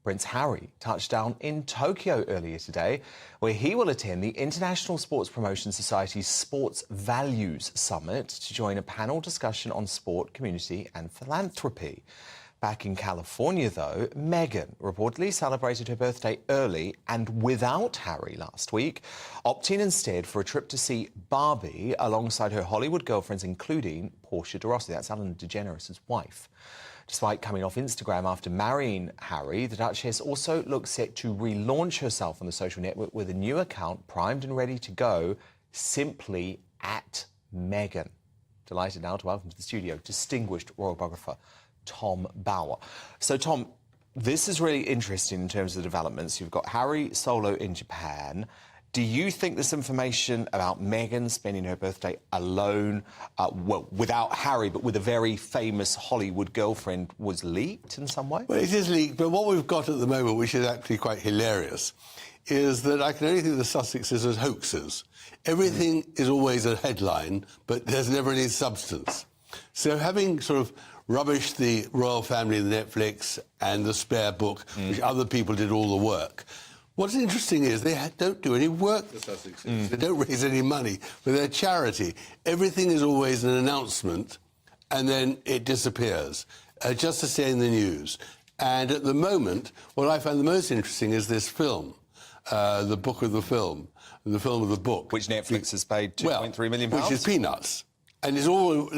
Prince Harry touched down in Tokyo earlier today, where he will attend the International Sports Promotion Society's Sports Values Summit to join a panel discussion on sport, community and philanthropy. Back in California, though, Meghan reportedly celebrated her birthday early and without Harry last week, opting instead for a trip to see Barbie alongside her Hollywood girlfriends, including Portia de Rossi. That's Ellen DeGeneres' wife. Despite coming off Instagram after marrying Harry, the Duchess also looks set to relaunch herself on the social network with a new account primed and ready to go, simply @Meghan. Delighted now to welcome to the studio distinguished royal biographer Tom Bower. So, Tom, this is really interesting in terms of the developments. You've got Harry solo in Japan. Do you think this information about Meghan spending her birthday alone, well, without Harry, but with a very famous Hollywood girlfriend, was leaked in some way? Well, it is leaked, but what we've got at the moment, which is actually quite hilarious, is that I can only think of the Sussexes as hoaxers. Everything is always a headline, but there's never any substance. So having sort of rubbished the royal family in Netflix and the spare book, which other people did all the work, what's interesting is they don't do any work, the Sussexes. They don't raise any money for their charity. Everything is always an announcement, and then it disappears, just to stay in the news. And at the moment, what I find the most interesting is this film, the book of the film, the film of the book. Which Netflix has paid £2.3 million. Which is peanuts. And it's all,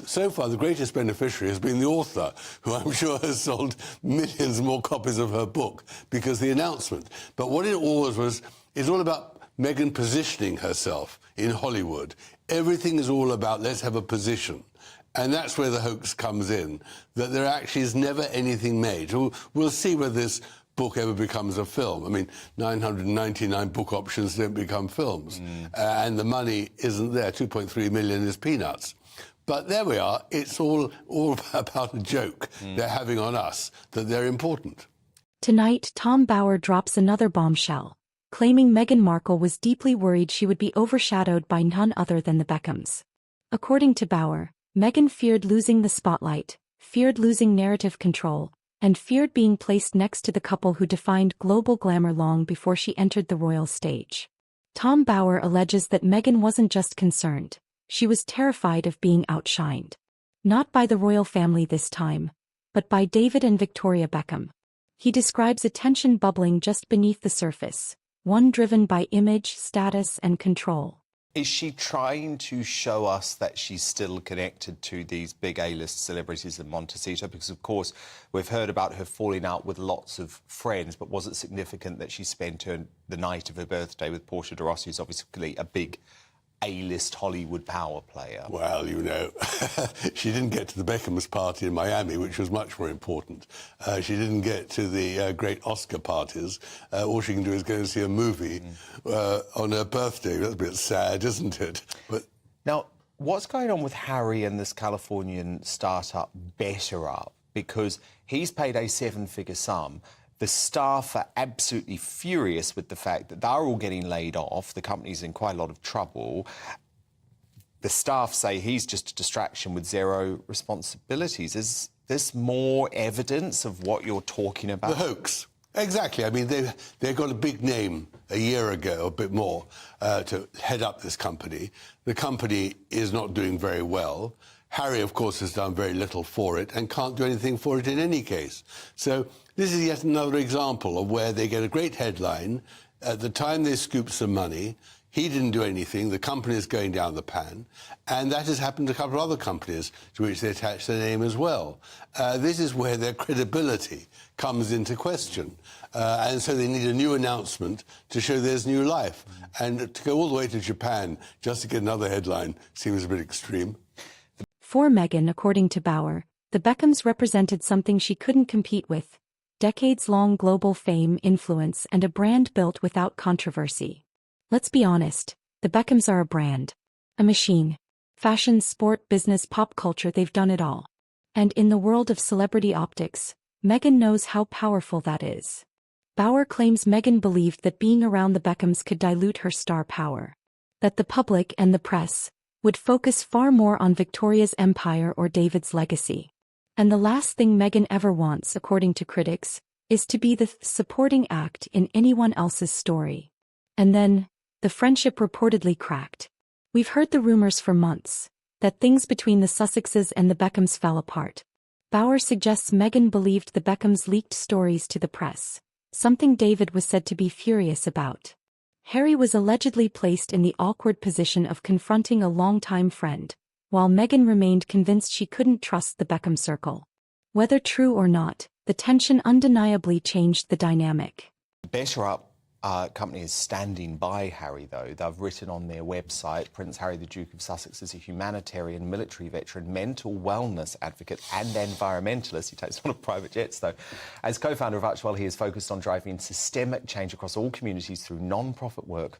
so far, the greatest beneficiary has been the author, who I'm sure has sold millions more copies of her book because the announcement. But what it always was, is all about Meghan positioning herself in Hollywood. Everything is all about, let's have a position. And that's where the hoax comes in, that there actually is never anything made. We'll see whether this book ever becomes a film. I mean, 999 book options don't become films. And the money isn't there. 2.3 million is peanuts. But there we are. It's all about a joke they're having on us, that they're important. Tonight, Tom Bower drops another bombshell, claiming Meghan Markle was deeply worried she would be overshadowed by none other than the Beckhams. According to Bower, Meghan feared losing the spotlight, feared losing narrative control, and feared being placed next to the couple who defined global glamour long before she entered the royal stage. Tom Bower alleges that Meghan wasn't just concerned, she was terrified of being outshined. Not by the royal family this time, but by David and Victoria Beckham. He describes a tension bubbling just beneath the surface, one driven by image, status, and control. Is she trying to show us that she's still connected to these big A-list celebrities in Montecito? Because, of course, we've heard about her falling out with lots of friends, but was it significant that she spent the night of her birthday with Portia de Rossi, who's obviously a big A-list Hollywood power player? Well, you know, she didn't get to the Beckhams party in Miami, which was much more important. She didn't get to the great Oscar parties. All she can do is go and see a movie on her birthday. That's a bit sad, isn't it? But now, what's going on with Harry and this Californian startup Better Up? Because he's paid a seven-figure sum. The staff are absolutely furious with the fact that they're all getting laid off. The company's in quite a lot of trouble. The staff say he's just a distraction with zero responsibilities. Is this more evidence of what you're talking about? The hoax. Exactly. I mean, they got a big name a year ago, a bit more, to head up this company. The company is not doing very well. Harry, of course, has done very little for it and can't do anything for it in any case. So this is yet another example of where they get a great headline. At the time they scoop some money, he didn't do anything, the company is going down the pan, and that has happened to a couple of other companies to which they attach their name as well. This is where their credibility comes into question. And so they need a new announcement to show there's new life. And to go all the way to Japan just to get another headline seems a bit extreme. For Meghan, according to Bower, the Beckhams represented something she couldn't compete with: decades-long global fame, influence, and a brand built without controversy. Let's be honest, the Beckhams are a brand. A machine. Fashion, sport, business, pop culture, they've done it all. And in the world of celebrity optics, Meghan knows how powerful that is. Bower claims Meghan believed that being around the Beckhams could dilute her star power. That the public and the press would focus far more on Victoria's empire or David's legacy. And the last thing Meghan ever wants, according to critics, is to be the supporting act in anyone else's story. And then, the friendship reportedly cracked. We've heard the rumors for months that things between the Sussexes and the Beckhams fell apart. Bauer suggests Meghan believed the Beckhams leaked stories to the press, something David was said to be furious about. Harry was allegedly placed in the awkward position of confronting a longtime friend, while Meghan remained convinced she couldn't trust the Beckham circle. Whether true or not, the tension undeniably changed the dynamic. Better Up company is standing by Harry, though. They've written on their website, Prince Harry, the Duke of Sussex, is a humanitarian, military veteran, mental wellness advocate and environmentalist. He takes on private jets, though. As co-founder of Outshined, he is focused on driving systemic change across all communities through non-profit work,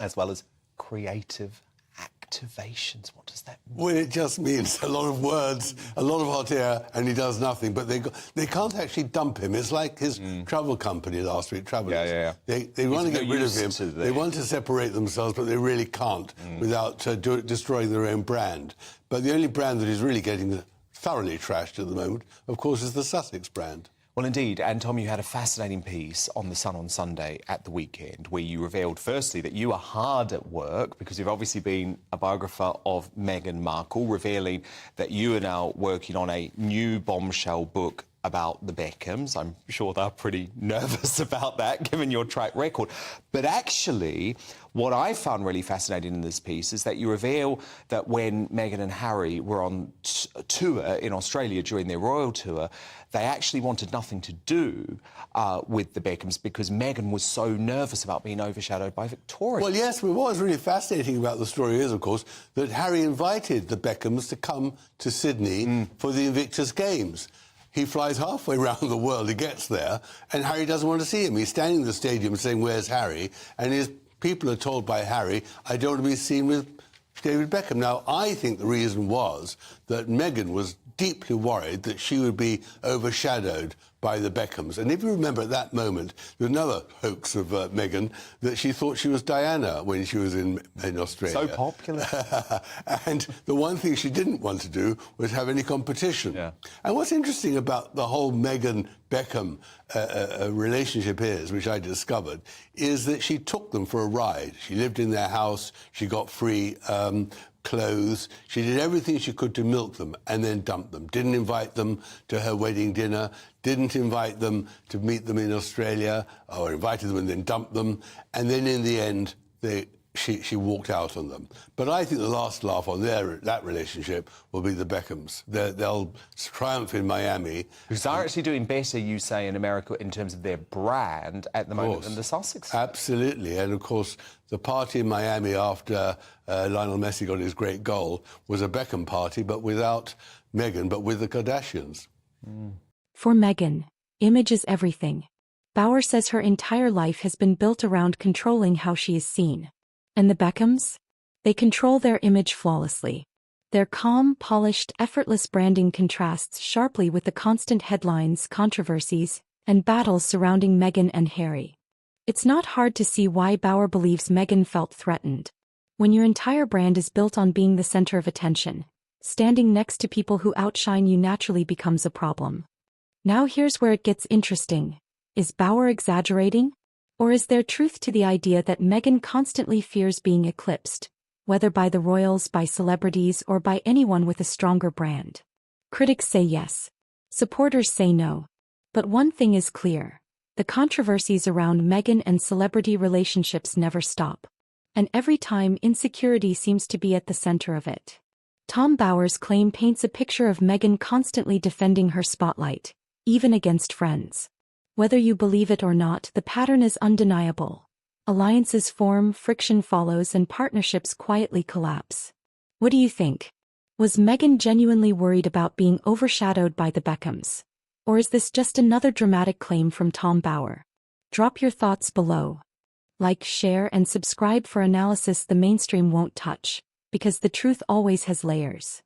as well as creative activations. What does that mean? Well, it just means a lot of words, a lot of hot air, and he does nothing. But they can't actually dump him. It's like his travel company last week, Travelers. Yeah. They want to get rid of him. They want to separate themselves, but they really can't without destroying their own brand. But the only brand that is really getting thoroughly trashed at the moment, of course, is the Sussex brand. Well, indeed. And, Tom, you had a fascinating piece on The Sun on Sunday at the weekend where you revealed, firstly, that you are hard at work because you've obviously been a biographer of Meghan Markle, revealing that you are now working on a new bombshell book about the Beckhams. I'm sure they're pretty nervous about that, given your track record. But actually, what I found really fascinating in this piece is that you reveal that when Meghan and Harry were on tour in Australia during their royal tour, they actually wanted nothing to do with the Beckhams because Meghan was so nervous about being overshadowed by Victoria. Well, yes, but what was really fascinating about the story is, of course, that Harry invited the Beckhams to come to Sydney for the Invictus Games. He flies halfway around the world, he gets there, and Harry doesn't want to see him. He's standing in the stadium saying, "Where's Harry?" And his people are told by Harry, "I don't want to be seen with David Beckham." Now, I think the reason was that Meghan was deeply worried that she would be overshadowed by the Beckhams. And if you remember at that moment, there was another hoax of Meghan, that she thought she was Diana when she was in Australia. So popular. And the one thing she didn't want to do was have any competition. Yeah. And what's interesting about the whole Meghan-Beckham relationship is, which I discovered, is that she took them for a ride. She lived in their house, she got free clothes. She did everything she could to milk them and then dump them. Didn't invite them to her wedding dinner, didn't invite them to meet them in Australia, or invited them and then dumped them. And then in the end, she walked out on them. But I think the last laugh on that relationship will be the Beckhams. They'll triumph in Miami. Because they're actually doing better, you say, in America in terms of their brand at the moment than the Sussex. Absolutely. And, of course, the party in Miami after Lionel Messi got his great goal was a Beckham party, but without Meghan, but with the Kardashians. For Meghan, image is everything. Bauer says her entire life has been built around controlling how she is seen. And the Beckhams? They control their image flawlessly. Their calm, polished, effortless branding contrasts sharply with the constant headlines, controversies, and battles surrounding Meghan and Harry. It's not hard to see why Bauer believes Meghan felt threatened. When your entire brand is built on being the center of attention, standing next to people who outshine you naturally becomes a problem. Now here's where it gets interesting. Is Bauer exaggerating? Or is there truth to the idea that Meghan constantly fears being eclipsed, whether by the royals, by celebrities, or by anyone with a stronger brand? Critics say yes. Supporters say no. But one thing is clear. The controversies around Meghan and celebrity relationships never stop. And every time, insecurity seems to be at the center of it. Tom Bauer's claim paints a picture of Meghan constantly defending her spotlight, even against friends. Whether you believe it or not, the pattern is undeniable. Alliances form, friction follows, and partnerships quietly collapse. What do you think? Was Meghan genuinely worried about being overshadowed by the Beckhams? Or is this just another dramatic claim from Tom Bauer? Drop your thoughts below. Like, share, and subscribe for analysis the mainstream won't touch, because the truth always has layers.